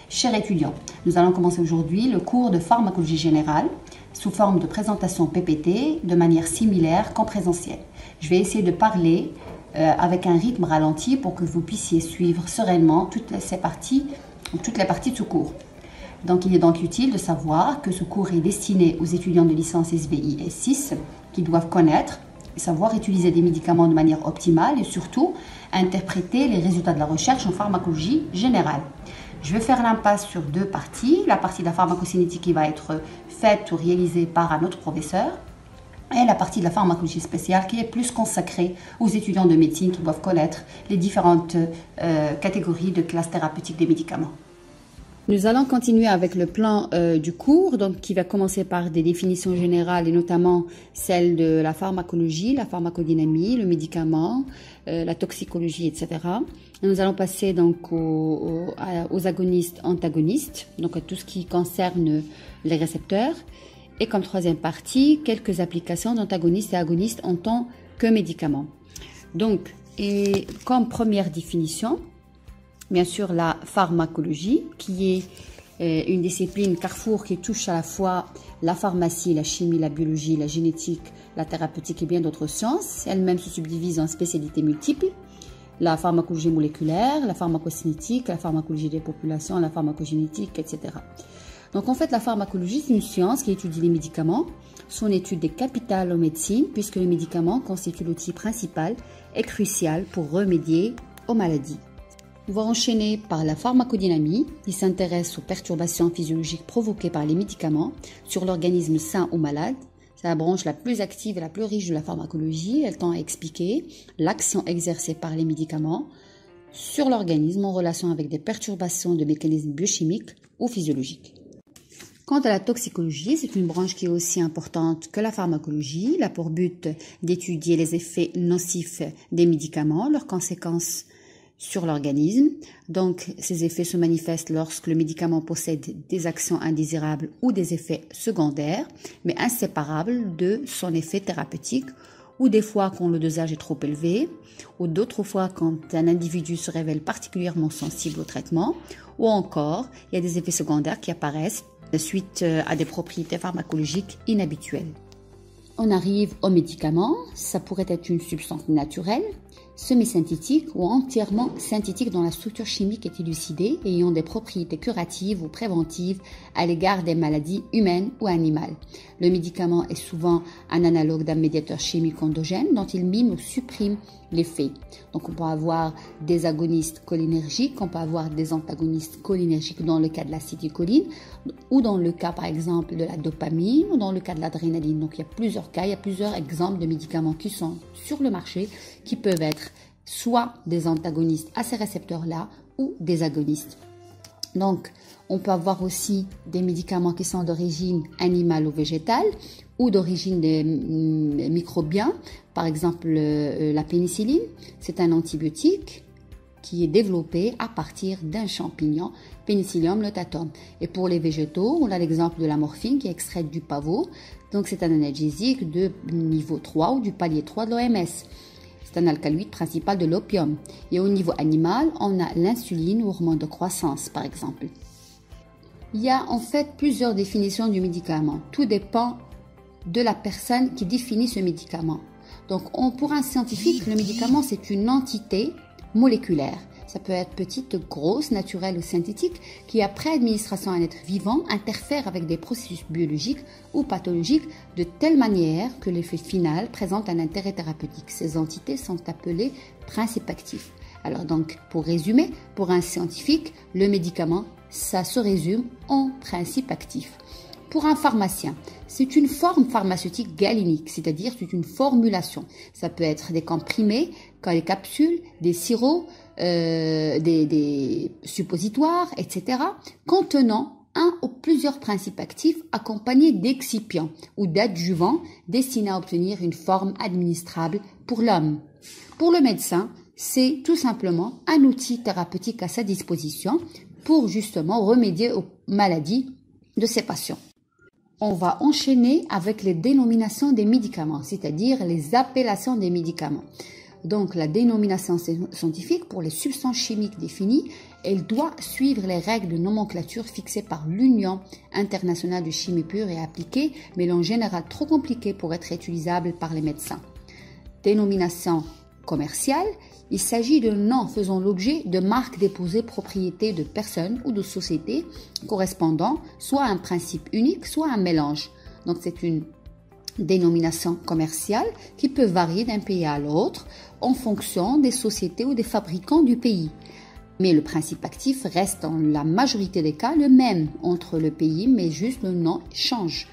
Chers étudiants, nous allons commencer aujourd'hui le cours de pharmacologie générale sous forme de présentation PPT de manière similaire qu'en présentiel. Je vais essayer de parler avec un rythme ralenti pour que vous puissiez suivre sereinement toutes les parties de ce cours. Donc, il est donc utile de savoir que ce cours est destiné aux étudiants de licence SVI S6 qui doivent connaître et savoir utiliser des médicaments de manière optimale et surtout interpréter les résultats de la recherche en pharmacologie générale. Je vais faire l'impasse sur deux parties. La partie de la pharmacocinétique qui va être faite ou réalisée par un autre professeur et la partie de la pharmacologie spéciale qui est plus consacrée aux étudiants de médecine qui doivent connaître les différentes catégories de classes thérapeutiques des médicaments. Nous allons continuer avec le plan du cours, donc qui va commencer par des définitions générales et notamment celles de la pharmacologie, la pharmacodynamie, le médicament, la toxicologie, etc. Et nous allons passer donc aux agonistes, antagonistes, donc à tout ce qui concerne les récepteurs. Et comme troisième partie, quelques applications d'antagonistes et agonistes en tant que médicaments. Donc, et comme première définition, bien sûr, la pharmacologie, qui est une discipline carrefour qui touche à la fois la pharmacie, la chimie, la biologie, la génétique, la thérapeutique et bien d'autres sciences. Elle-même se subdivise en spécialités multiples. La pharmacologie moléculaire, la pharmacocinétique, la pharmacologie des populations, la pharmacogénétique, etc. Donc en fait, la pharmacologie, c'est une science qui étudie les médicaments. Son étude est capitale en médecine puisque les médicaments constituent l'outil principal et crucial pour remédier aux maladies. On va enchaîner par la pharmacodynamie, qui s'intéresse aux perturbations physiologiques provoquées par les médicaments sur l'organisme sain ou malade. C'est la branche la plus active et la plus riche de la pharmacologie. Elle tend à expliquer l'action exercée par les médicaments sur l'organisme en relation avec des perturbations de mécanismes biochimiques ou physiologiques. Quant à la toxicologie, c'est une branche qui est aussi importante que la pharmacologie. Elle a pour but d'étudier les effets nocifs des médicaments, leurs conséquences sur l'organisme. Donc, ces effets se manifestent lorsque le médicament possède des actions indésirables ou des effets secondaires, mais inséparables de son effet thérapeutique, ou des fois quand le dosage est trop élevé, ou d'autres fois quand un individu se révèle particulièrement sensible au traitement, ou encore, il y a des effets secondaires qui apparaissent suite à des propriétés pharmacologiques inhabituelles. On arrive aux médicaments. Ça pourrait être une substance naturelle, semi-synthétique ou entièrement synthétique dont la structure chimique est élucidée et ayant des propriétés curatives ou préventives à l'égard des maladies humaines ou animales. Le médicament est souvent un analogue d'un médiateur chimique endogène dont il mime ou supprime l'effet. Donc on peut avoir des agonistes cholinergiques, on peut avoir des antagonistes cholinergiques dans le cas de l'acétylcholine ou dans le cas par exemple de la dopamine ou dans le cas de l'adrénaline. Donc il y a plusieurs cas, il y a plusieurs exemples de médicaments qui sont sur le marché qui peuvent être soit des antagonistes à ces récepteurs-là ou des agonistes. Donc, on peut avoir aussi des médicaments qui sont d'origine animale ou végétale ou d'origine des microbiens. Par exemple, la pénicilline, c'est un antibiotique qui est développé à partir d'un champignon, Penicillium notatum. Et pour les végétaux, on a l'exemple de la morphine qui est extraite du pavot. Donc, c'est un analgésique de niveau 3 ou du palier 3 de l'OMS. C'est un alcaloïde principal de l'opium. Et au niveau animal, on a l'insuline ou hormone de croissance, par exemple. Il y a en fait plusieurs définitions du médicament. Tout dépend de la personne qui définit ce médicament. Donc, pour un scientifique, le médicament, c'est une entité moléculaire. Ça peut être petite, grosse, naturelle ou synthétique, qui après administration à un être vivant interfère avec des processus biologiques ou pathologiques de telle manière que l'effet final présente un intérêt thérapeutique. Ces entités sont appelées principes actifs. Alors donc, pour résumer, pour un scientifique, le médicament, ça se résume en principe actif. Pour un pharmacien, c'est une forme pharmaceutique galénique, c'est-à-dire c'est une formulation. Ça peut être des comprimés, des capsules, des sirops, des suppositoires, etc., contenant un ou plusieurs principes actifs accompagnés d'excipients ou d'adjuvants destinés à obtenir une forme administrable pour l'homme. Pour le médecin, c'est tout simplement un outil thérapeutique à sa disposition pour justement remédier aux maladies de ses patients. On va enchaîner avec les dénominations des médicaments, c'est-à-dire les appellations des médicaments. Donc, la dénomination scientifique pour les substances chimiques définies elle doit suivre les règles de nomenclature fixées par l'Union internationale de chimie pure et appliquée, mais en général trop compliquées pour être utilisables par les médecins. Dénomination commerciale, il s'agit de noms faisant l'objet de marques déposées propriété de personnes ou de sociétés correspondant soit à un principe unique, soit à un mélange. Donc c'est une dénomination commerciale qui peut varier d'un pays à l'autre en fonction des sociétés ou des fabricants du pays. Mais le principe actif reste dans la majorité des cas le même entre le pays, mais juste le nom change.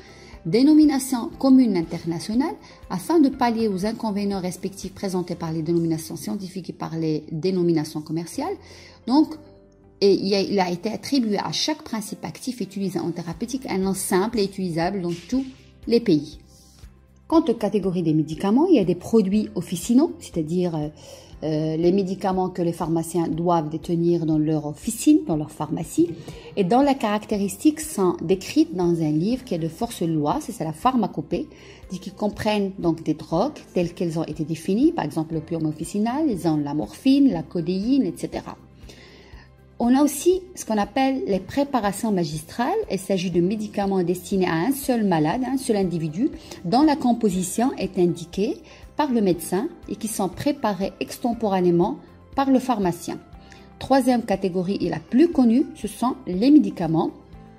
Dénomination commune internationale, afin de pallier aux inconvénients respectifs présentés par les dénominations scientifiques et par les dénominations commerciales. Donc, il a été attribué à chaque principe actif utilisé en thérapeutique un nom simple et utilisable dans tous les pays. Quant aux catégories des médicaments, il y a des produits officinaux, c'est-à-dire les médicaments que les pharmaciens doivent détenir dans leur officine, dans leur pharmacie, et dont les caractéristiques sont décrites dans un livre qui est de force loi, c'est la pharmacopée, qui comprennent donc des drogues telles qu'elles ont été définies, par exemple l'opium officinal, ils ont la morphine, la codéine, etc. On a aussi ce qu'on appelle les préparations magistrales. Il s'agit de médicaments destinés à un seul malade, un seul individu, dont la composition est indiquée par le médecin et qui sont préparés extemporanément par le pharmacien. Troisième catégorie et la plus connue, ce sont les médicaments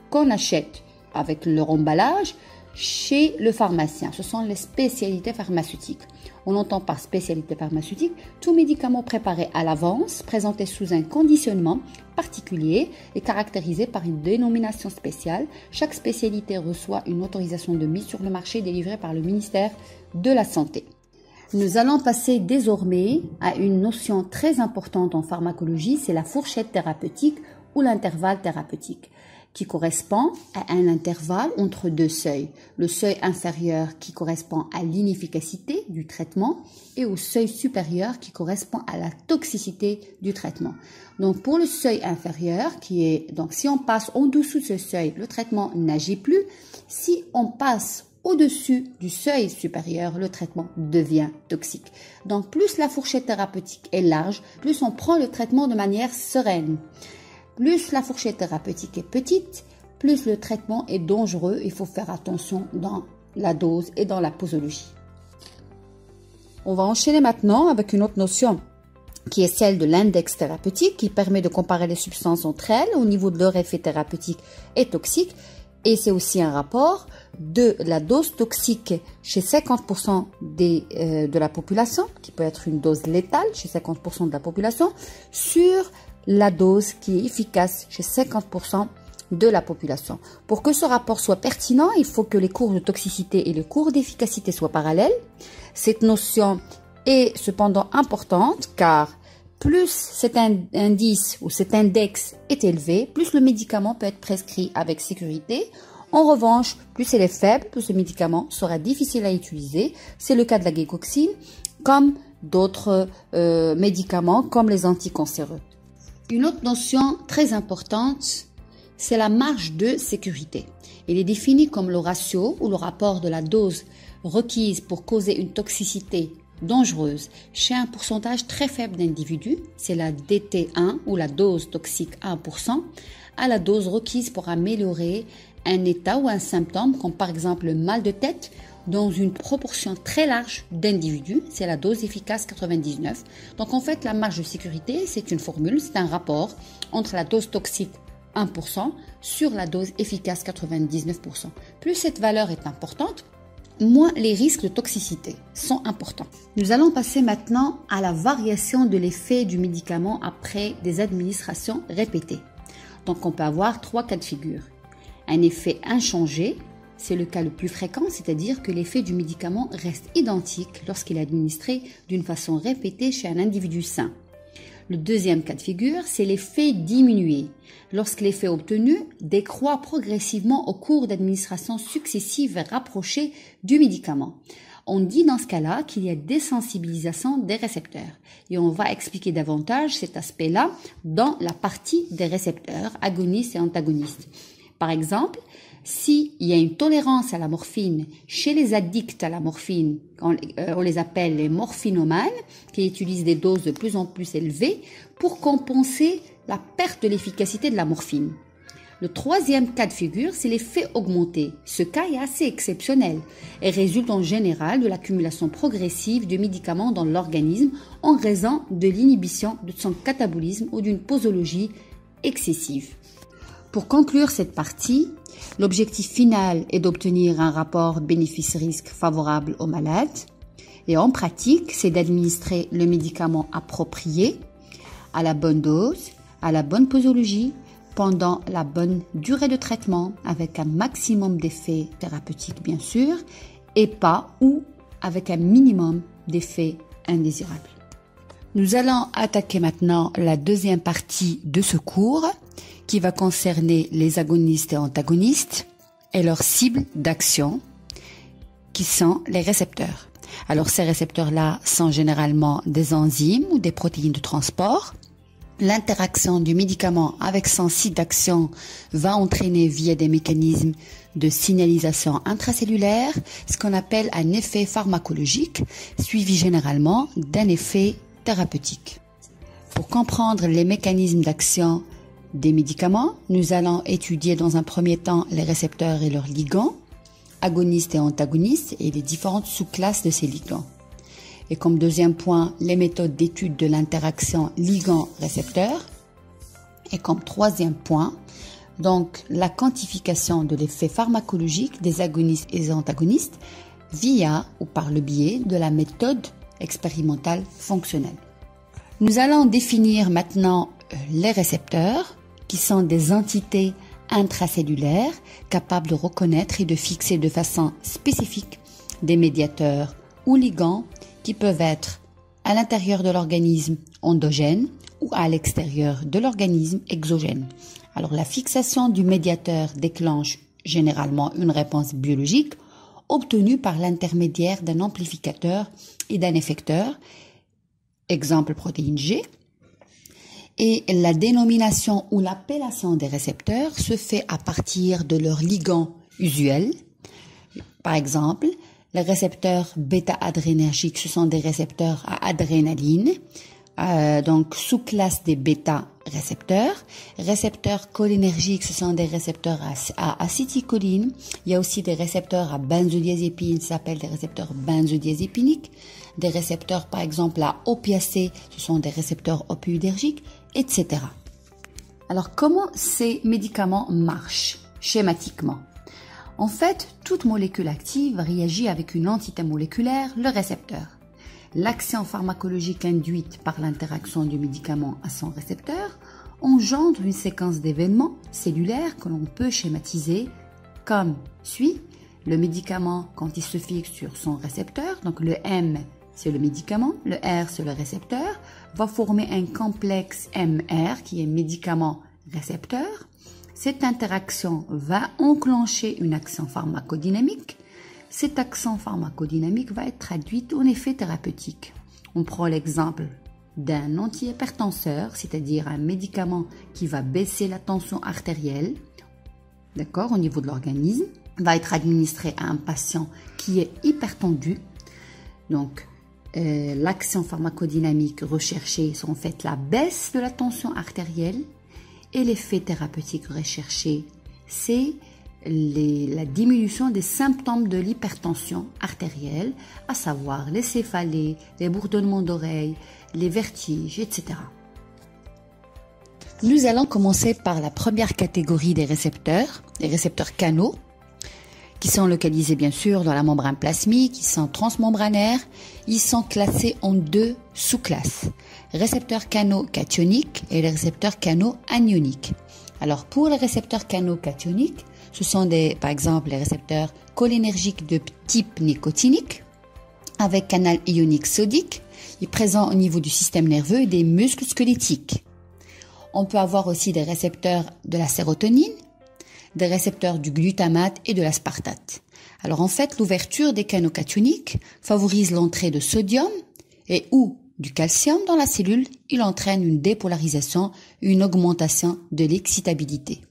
qu'on achète avec leur emballage chez le pharmacien. Ce sont les spécialités pharmaceutiques. On entend par spécialité pharmaceutique tout médicament préparé à l'avance, présenté sous un conditionnement particulier et caractérisé par une dénomination spéciale. Chaque spécialité reçoit une autorisation de mise sur le marché délivrée par le ministère de la Santé. Nous allons passer désormais à une notion très importante en pharmacologie, c'est la fourchette thérapeutique ou l'intervalle thérapeutique, qui correspond à un intervalle entre deux seuils. Le seuil inférieur qui correspond à l'inefficacité du traitement et au seuil supérieur qui correspond à la toxicité du traitement. Donc pour le seuil inférieur, donc si on passe en dessous de ce seuil, le traitement n'agit plus. Si on passe au-dessus du seuil supérieur, le traitement devient toxique. Donc plus la fourchette thérapeutique est large, plus on prend le traitement de manière sereine. Plus la fourchette thérapeutique est petite, plus le traitement est dangereux. Il faut faire attention dans la dose et dans la posologie. On va enchaîner maintenant avec une autre notion qui est celle de l'index thérapeutique qui permet de comparer les substances entre elles au niveau de leur effet thérapeutique et toxique. Et c'est aussi un rapport de la dose toxique chez 50% de la population, qui peut être une dose létale chez 50% de la population, sur la dose qui est efficace chez 50% de la population. Pour que ce rapport soit pertinent, il faut que les cours de toxicité et les cours d'efficacité soient parallèles. Cette notion est cependant importante car plus cet indice ou cet index est élevé, plus le médicament peut être prescrit avec sécurité. En revanche, plus il est faible, plus le médicament sera difficile à utiliser. C'est le cas de la guécoxine, comme d'autres médicaments, comme les anticancéreux. Une autre notion très importante, c'est la marge de sécurité. Il est défini comme le ratio ou le rapport de la dose requise pour causer une toxicité dangereuse chez un pourcentage très faible d'individus, c'est la DT1 ou la dose toxique 1%, à la dose requise pour améliorer un état ou un symptôme, comme par exemple le mal de tête, dans une proportion très large d'individus, c'est la dose efficace 99. Donc en fait, la marge de sécurité, c'est une formule, c'est un rapport entre la dose toxique 1% sur la dose efficace 99%. Plus cette valeur est importante, moins les risques de toxicité sont importants. Nous allons passer maintenant à la variation de l'effet du médicament après des administrations répétées. Donc on peut avoir trois cas de figure. Un effet inchangé, c'est le cas le plus fréquent, c'est-à-dire que l'effet du médicament reste identique lorsqu'il est administré d'une façon répétée chez un individu sain. Le deuxième cas de figure, c'est l'effet diminué, lorsque l'effet obtenu décroît progressivement au cours d'administrations successives et rapprochées du médicament. On dit dans ce cas-là qu'il y a désensibilisation des récepteurs. Et on va expliquer davantage cet aspect-là dans la partie des récepteurs agonistes et antagonistes. Par exemple, s'il y a une tolérance à la morphine chez les addicts à la morphine, on les appelle les morphinomanes, qui utilisent des doses de plus en plus élevées pour compenser la perte de l'efficacité de la morphine. Le troisième cas de figure, c'est l'effet augmenté. Ce cas est assez exceptionnel et résulte en général de l'accumulation progressive de médicaments dans l'organisme en raison de l'inhibition de son catabolisme ou d'une posologie excessive. Pour conclure cette partie, l'objectif final est d'obtenir un rapport bénéfice-risque favorable aux malades. Et en pratique, c'est d'administrer le médicament approprié, à la bonne dose, à la bonne posologie, pendant la bonne durée de traitement, avec un maximum d'effets thérapeutiques bien sûr, et pas ou avec un minimum d'effets indésirables. Nous allons attaquer maintenant la deuxième partie de ce cours, qui va concerner les agonistes et antagonistes et leurs cibles d'action, qui sont les récepteurs. Alors ces récepteurs-là sont généralement des enzymes ou des protéines de transport. L'interaction du médicament avec son site d'action va entraîner via des mécanismes de signalisation intracellulaire ce qu'on appelle un effet pharmacologique, suivi généralement d'un effet thérapeutique. Pour comprendre les mécanismes d'action des médicaments, nous allons étudier dans un premier temps les récepteurs et leurs ligands, agonistes et antagonistes, et les différentes sous-classes de ces ligands. Et comme deuxième point, les méthodes d'étude de l'interaction ligand-récepteur. Et comme troisième point, donc la quantification de l'effet pharmacologique des agonistes et des antagonistes via ou par le biais de la méthode expérimentale fonctionnelle. Nous allons définir maintenant les récepteurs, qui sont des entités intracellulaires capables de reconnaître et de fixer de façon spécifique des médiateurs ou ligands qui peuvent être à l'intérieur de l'organisme endogène ou à l'extérieur de l'organisme exogène. Alors la fixation du médiateur déclenche généralement une réponse biologique obtenue par l'intermédiaire d'un amplificateur et d'un effecteur, exemple protéine G. Et la dénomination ou l'appellation des récepteurs se fait à partir de leur ligand usuel. Par exemple, les récepteurs bêta-adrénergiques, ce sont des récepteurs à adrénaline, donc sous-classe des bêta-récepteurs. Récepteurs cholinergiques, ce sont des récepteurs à acétylcholine. Il y a aussi des récepteurs à benzodiazépine, ça s'appelle des récepteurs benzodiazépiniques. Des récepteurs, par exemple, à opiacés, ce sont des récepteurs opioïdergiques, etc. Alors, comment ces médicaments marchent schématiquement? En fait, toute molécule active réagit avec une entité moléculaire, le récepteur. L'action pharmacologique induite par l'interaction du médicament à son récepteur engendre une séquence d'événements cellulaires que l'on peut schématiser comme suit. Le médicament, quand il se fixe sur son récepteur, donc le M, c'est le médicament, le R, c'est le récepteur, va former un complexe MR qui est médicament-récepteur. Cette interaction va enclencher une action pharmacodynamique. Cette action pharmacodynamique va être traduite en effet thérapeutique. On prend l'exemple d'un antihypertenseur, c'est-à-dire un médicament qui va baisser la tension artérielle, d'accord, au niveau de l'organisme, va être administré à un patient qui est hypertendu. Donc, l'action pharmacodynamique recherchée, c'est en fait la baisse de la tension artérielle, et l'effet thérapeutique recherché, c'est la diminution des symptômes de l'hypertension artérielle, à savoir les céphalées, les bourdonnements d'oreilles, les vertiges, etc. Nous allons commencer par la première catégorie des récepteurs, les récepteurs canaux, qui sont localisés bien sûr dans la membrane plasmique, qui sont transmembranaires. Ils sont classés en deux sous-classes, récepteurs canaux cationiques et les récepteurs canaux anioniques. Alors pour les récepteurs canaux cationiques, ce sont par exemple les récepteurs cholinergiques de type nicotinique, avec canal ionique sodique, il est présent au niveau du système nerveux et des muscles squelettiques. On peut avoir aussi des récepteurs de la sérotonine, des récepteurs du glutamate et de l'aspartate. Alors en fait, l'ouverture des canaux cationiques favorise l'entrée de sodium et ou du calcium dans la cellule. Il entraîne une dépolarisation, une augmentation de l'excitabilité.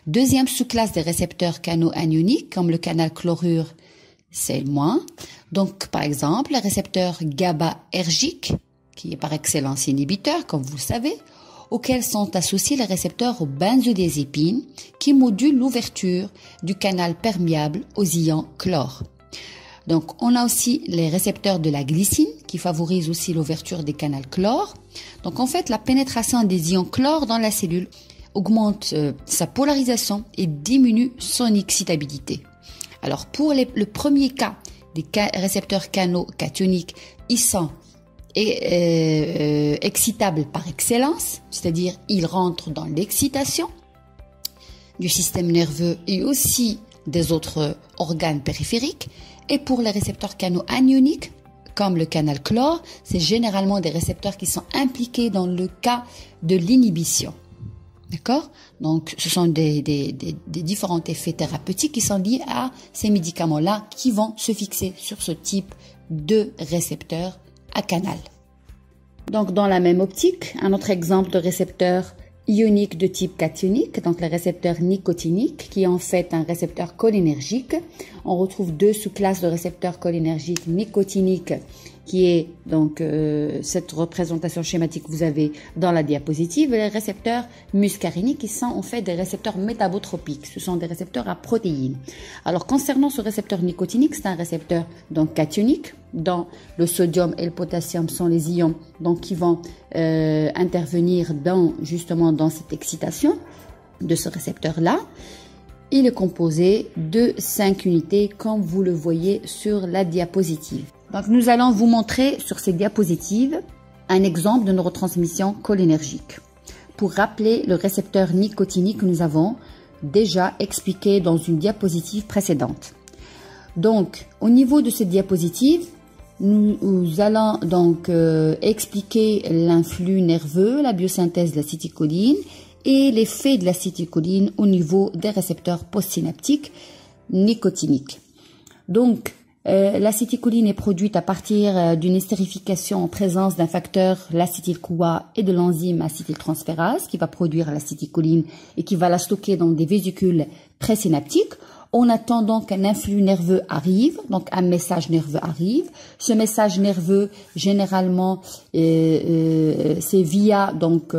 Deuxième sous-classe des récepteurs canaux anioniques, comme le canal chlorure, c'est moins. Donc par exemple, les récepteurs GABAergiques, qui est par excellence inhibiteur, comme vous le savez, auxquels sont associés les récepteurs benzodiazépines qui modulent l'ouverture du canal perméable aux ions chlore. Donc, on a aussi les récepteurs de la glycine qui favorisent aussi l'ouverture des canaux chlore. Donc, en fait, la pénétration des ions chlore dans la cellule augmente sa polarisation et diminue son excitabilité. Alors, pour le premier cas des récepteurs canaux cationiques, ils sont excitables par excellence, c'est-à-dire ils rentrent dans l'excitation du système nerveux et aussi des autres organes périphériques. Et pour les récepteurs canaux anioniques, comme le canal chlore, c'est généralement des récepteurs qui sont impliqués dans le cas de l'inhibition. D'accord? Donc, ce sont des différents effets thérapeutiques qui sont liés à ces médicaments-là qui vont se fixer sur ce type de récepteur à canal. Donc, dans la même optique, un autre exemple de récepteur ionique de type cationique, donc le récepteur nicotinique, qui est en fait un récepteur cholinergique. On retrouve deux sous-classes de récepteurs cholinergiques nicotiniques, qui est donc cette représentation schématique que vous avez dans la diapositive, et les récepteurs muscariniques, qui sont en fait des récepteurs métabotropiques. Ce sont des récepteurs à protéines. Alors, concernant ce récepteur nicotinique, c'est un récepteur donc cationique, dont le sodium et le potassium sont les ions donc qui vont intervenir justement dans cette excitation de ce récepteur-là. Il est composé de 5 unités comme vous le voyez sur la diapositive. Donc nous allons vous montrer sur ces diapositives un exemple de neurotransmission cholinergique. Pour rappeler le récepteur nicotinique que nous avons déjà expliqué dans une diapositive précédente. Donc au niveau de cette diapositive, nous allons donc expliquer l'influx nerveux, la biosynthèse de l'acétylcholine et l'effet de l'acétylcholine au niveau des récepteurs postsynaptiques nicotiniques. Donc, l'acétylcholine est produite à partir d'une estérification en présence d'un facteur, l'acétyl-CoA, et de l'enzyme acétyltransférase qui va produire l'acétylcholine et qui va la stocker dans des vésicules présynaptiques. On attend donc qu'un influx nerveux arrive, donc un message nerveux arrive. Ce message nerveux, généralement, c'est via donc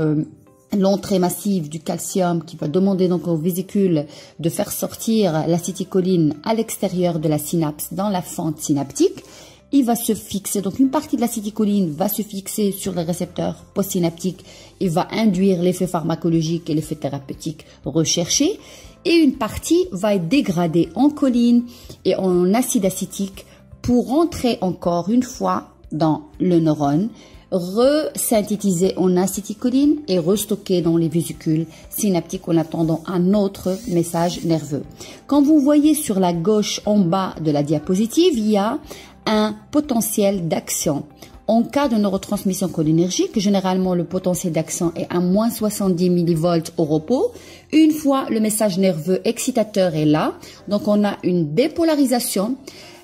l'entrée massive du calcium qui va demander donc aux vésicules de faire sortir l'acétylcholine à l'extérieur de la synapse dans la fente synaptique. Il va se fixer, donc une partie de l'acétylcholine va se fixer sur les récepteurs postsynaptiques et va induire l'effet pharmacologique et l'effet thérapeutique recherché. Et une partie va être dégradée en choline et en acide acétique pour rentrer encore une fois dans le neurone, resynthétiser en acétylcholine et restocker dans les vésicules synaptiques en attendant un autre message nerveux. Quand vous voyez sur la gauche en bas de la diapositive, il y a un potentiel d'action. En cas de neurotransmission cholinergique, généralement le potentiel d'action est à moins 70 mV au repos. Une fois le message nerveux excitateur est là, donc on a une dépolarisation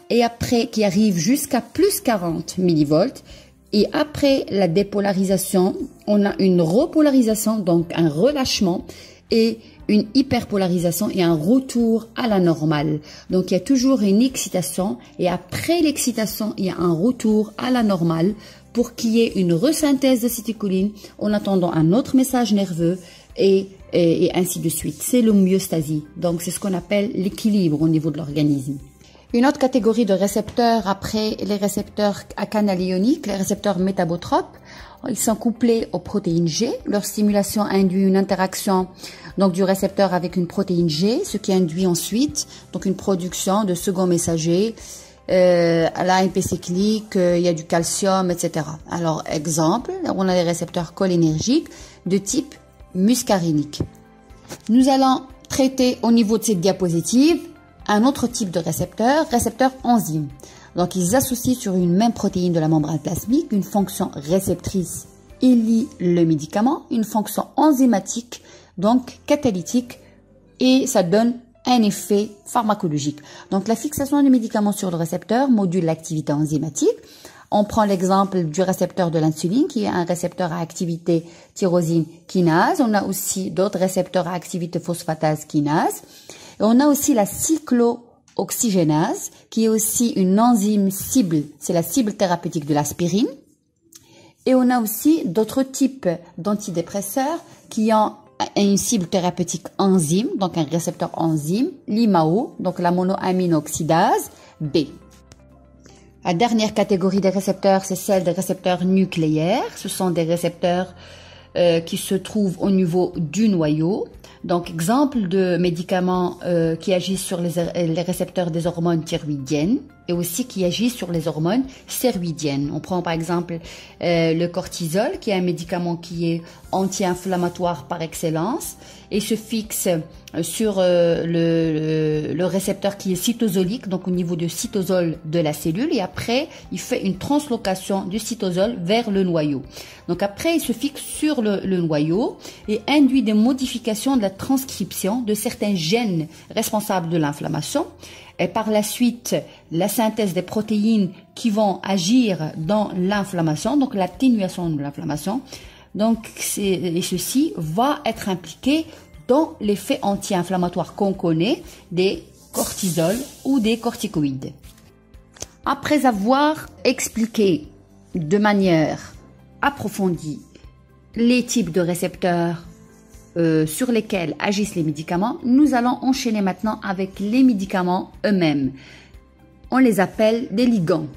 et après qui arrive jusqu'à plus 40 mV. Et après la dépolarisation, on a une repolarisation, donc un relâchement et une hyperpolarisation et un retour à la normale. Donc il y a toujours une excitation et après l'excitation, il y a un retour à la normale pour qu'il y ait une resynthèse d'acétylcholine en attendant un autre message nerveux et ainsi de suite. C'est l'homéostasie. Donc c'est ce qu'on appelle l'équilibre au niveau de l'organisme. Une autre catégorie de récepteurs après les récepteurs à canal ionique, les récepteurs métabotropes, ils sont couplés aux protéines G. Leur stimulation induit une interaction donc du récepteur avec une protéine G, ce qui induit ensuite donc une production de second messager à l'AMP cyclique, il y a du calcium, etc. Alors exemple, on a les récepteurs cholinergiques de type muscarinique. Nous allons traiter au niveau de cette diapositive un autre type de récepteur enzyme. Donc, ils associent sur une même protéine de la membrane plasmique une fonction réceptrice, il lie le médicament, une fonction enzymatique, donc catalytique, et ça donne un effet pharmacologique. Donc, la fixation du médicament sur le récepteur module l'activité enzymatique. On prend l'exemple du récepteur de l'insuline, qui est un récepteur à activité tyrosine kinase. On a aussi d'autres récepteurs à activité phosphatase kinase. Et on a aussi la cyclooxygénase, qui est aussi une enzyme cible. C'est la cible thérapeutique de l'aspirine. Et on a aussi d'autres types d'antidépresseurs qui ont une cible thérapeutique enzyme, donc un récepteur enzyme, l'IMAO, donc la monoamine oxydase B. La dernière catégorie des récepteurs, c'est celle des récepteurs nucléaires. Ce sont des récepteurs qui se trouvent au niveau du noyau. Donc, exemple de médicaments qui agissent sur les récepteurs des hormones thyroïdiennes et aussi qui agissent sur les hormones stéroïdiennes. On prend par exemple le cortisol, qui est un médicament qui est anti-inflammatoire par excellence et se fixe sur le récepteur qui est cytosolique, donc au niveau du cytosol de la cellule, et après il fait une translocation du cytosol vers le noyau. Donc après il se fixe sur le noyau et induit des modifications de la transcription de certains gènes responsables de l'inflammation, et par la suite la synthèse des protéines qui vont agir dans l'inflammation, donc l'atténuation de l'inflammation. Donc ceci va être impliqué dans l'effet anti-inflammatoire qu'on connaît des cortisols ou des corticoïdes. Après avoir expliqué de manière approfondie les types de récepteurs sur lesquels agissent les médicaments, nous allons enchaîner maintenant avec les médicaments eux-mêmes. On les appelle des ligands.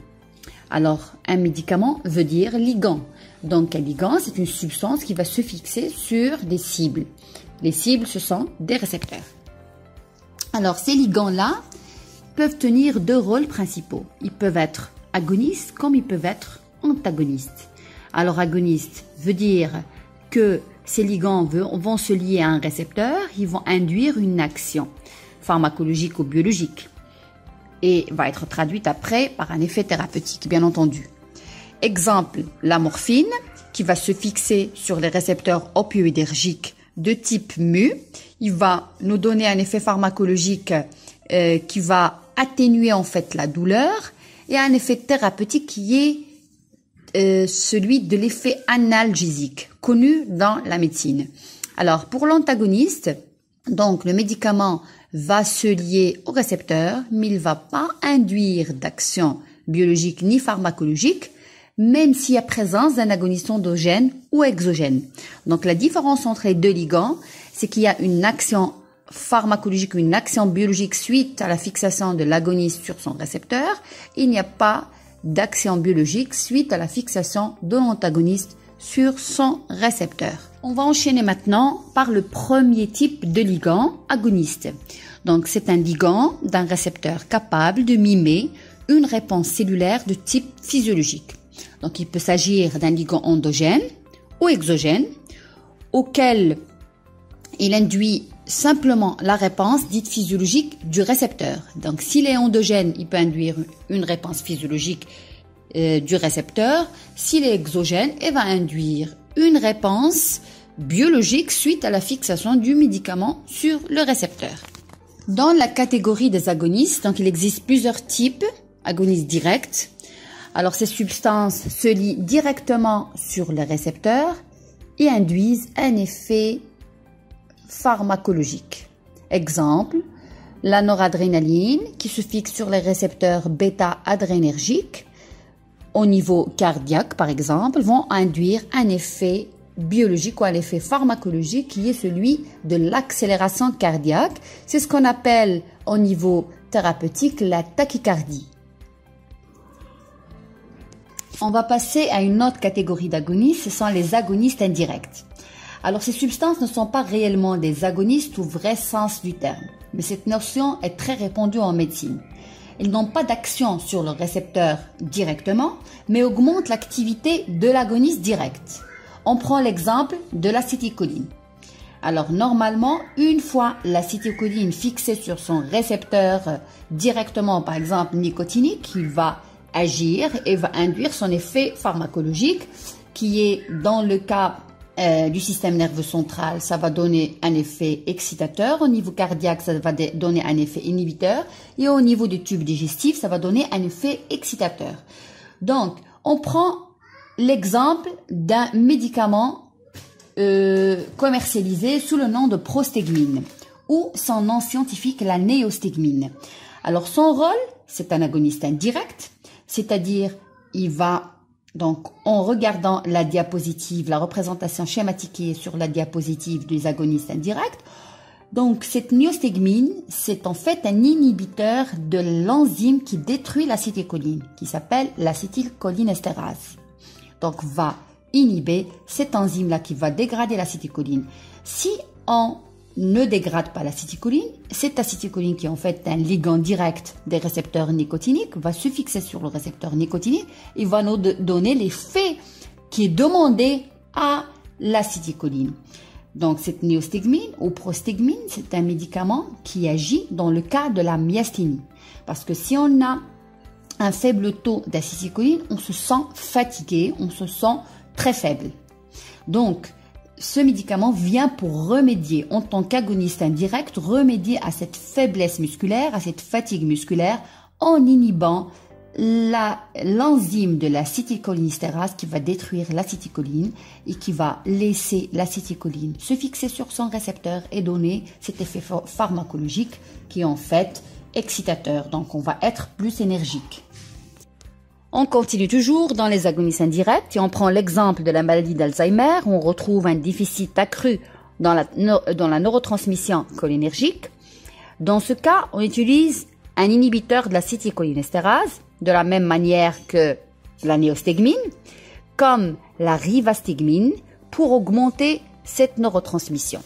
Alors, un médicament veut dire ligand. Donc, un ligand, c'est une substance qui va se fixer sur des cibles. Les cibles, ce sont des récepteurs. Alors, ces ligands-là peuvent tenir deux rôles principaux. Ils peuvent être agonistes comme ils peuvent être antagonistes. Alors, agoniste veut dire que ces ligands vont se lier à un récepteur, ils vont induire une action pharmacologique ou biologique et va être traduite après par un effet thérapeutique, bien entendu. Exemple, la morphine qui va se fixer sur les récepteurs opioïdergiques de type mu. Il va nous donner un effet pharmacologique qui va atténuer en fait la douleur et un effet thérapeutique qui est celui de l'effet analgésique connu dans la médecine. Alors pour l'antagoniste, donc le médicament va se lier au récepteur, mais il ne va pas induire d'action biologique ni pharmacologique, même s'il y a présence d'un agoniste endogène ou exogène. Donc la différence entre les deux ligands, c'est qu'il y a une action pharmacologique ou une action biologique suite à la fixation de l'agoniste sur son récepteur. Il n'y a pas d'action biologique suite à la fixation de l'antagoniste sur son récepteur. On va enchaîner maintenant par le premier type de ligand agoniste. Donc c'est un ligand d'un récepteur capable de mimer une réponse cellulaire de type physiologique. Donc il peut s'agir d'un ligand endogène ou exogène auquel il induit simplement la réponse dite physiologique du récepteur. Donc s'il est endogène, il peut induire une réponse physiologique du récepteur. S'il est exogène, il va induire une réponse biologique suite à la fixation du médicament sur le récepteur. Dans la catégorie des agonistes, donc il existe plusieurs types, agonistes directs. Alors ces substances se lient directement sur le récepteur et induisent un effet pharmacologique. Exemple, la noradrénaline qui se fixe sur les récepteurs bêta-adrénergiques au niveau cardiaque par exemple vont induire un effet biologique ou un effet pharmacologique qui est celui de l'accélération cardiaque. C'est ce qu'on appelle au niveau thérapeutique la tachycardie. On va passer à une autre catégorie d'agonistes, ce sont les agonistes indirects. Alors ces substances ne sont pas réellement des agonistes au vrai sens du terme, mais cette notion est très répandue en médecine. Ils n'ont pas d'action sur le récepteur directement, mais augmentent l'activité de l'agoniste direct. On prend l'exemple de l'acétylcholine. Alors normalement, une fois l'acétylcholine fixée sur son récepteur directement, par exemple nicotinique, il va agir et va induire son effet pharmacologique qui est dans le cas du système nerveux central, ça va donner un effet excitateur. Au niveau cardiaque, ça va donner un effet inhibiteur. Et au niveau du tube digestif, ça va donner un effet excitateur. Donc, on prend l'exemple d'un médicament commercialisé sous le nom de prostegmine ou son nom scientifique, la néostegmine. Alors, son rôle, c'est un agoniste indirect, c'est-à-dire il va Donc, en regardant la diapositive, la représentation schématique qui est sur la diapositive des agonistes indirects, donc cette myostigmine, c'est en fait un inhibiteur de l'enzyme qui détruit l'acétylcholine, qui s'appelle l'acétylcholinestérase. Donc, va inhiber cette enzyme-là qui va dégrader l'acétylcholine. Si on ne dégrade pas l'acétylcholine, cette acétylcholine qui est en fait un ligand direct des récepteurs nicotiniques va se fixer sur le récepteur nicotinique et va nous donner l'effet qui est demandé à l'acétylcholine. Donc cette myostigmine ou prostigmine, c'est un médicament qui agit dans le cas de la myasthénie. Parce que si on a un faible taux d'acétylcholine, on se sent fatigué, on se sent très faible. Donc, ce médicament vient pour remédier, en tant qu'agoniste indirect, remédier à cette faiblesse musculaire, à cette fatigue musculaire, en inhibant l'enzyme de l'acétylcholinestérase qui va détruire l'acétylcholine et qui va laisser l'acétylcholine se fixer sur son récepteur et donner cet effet pharmacologique qui est en fait excitateur. Donc, on va être plus énergique. On continue toujours dans les agonistes indirects et on prend l'exemple de la maladie d'Alzheimer où on retrouve un déficit accru dans la neurotransmission cholinergique. Dans ce cas, on utilise un inhibiteur de l'acétylcholinestérase de la même manière que la néostigmine, comme la rivastigmine, pour augmenter cette neurotransmission.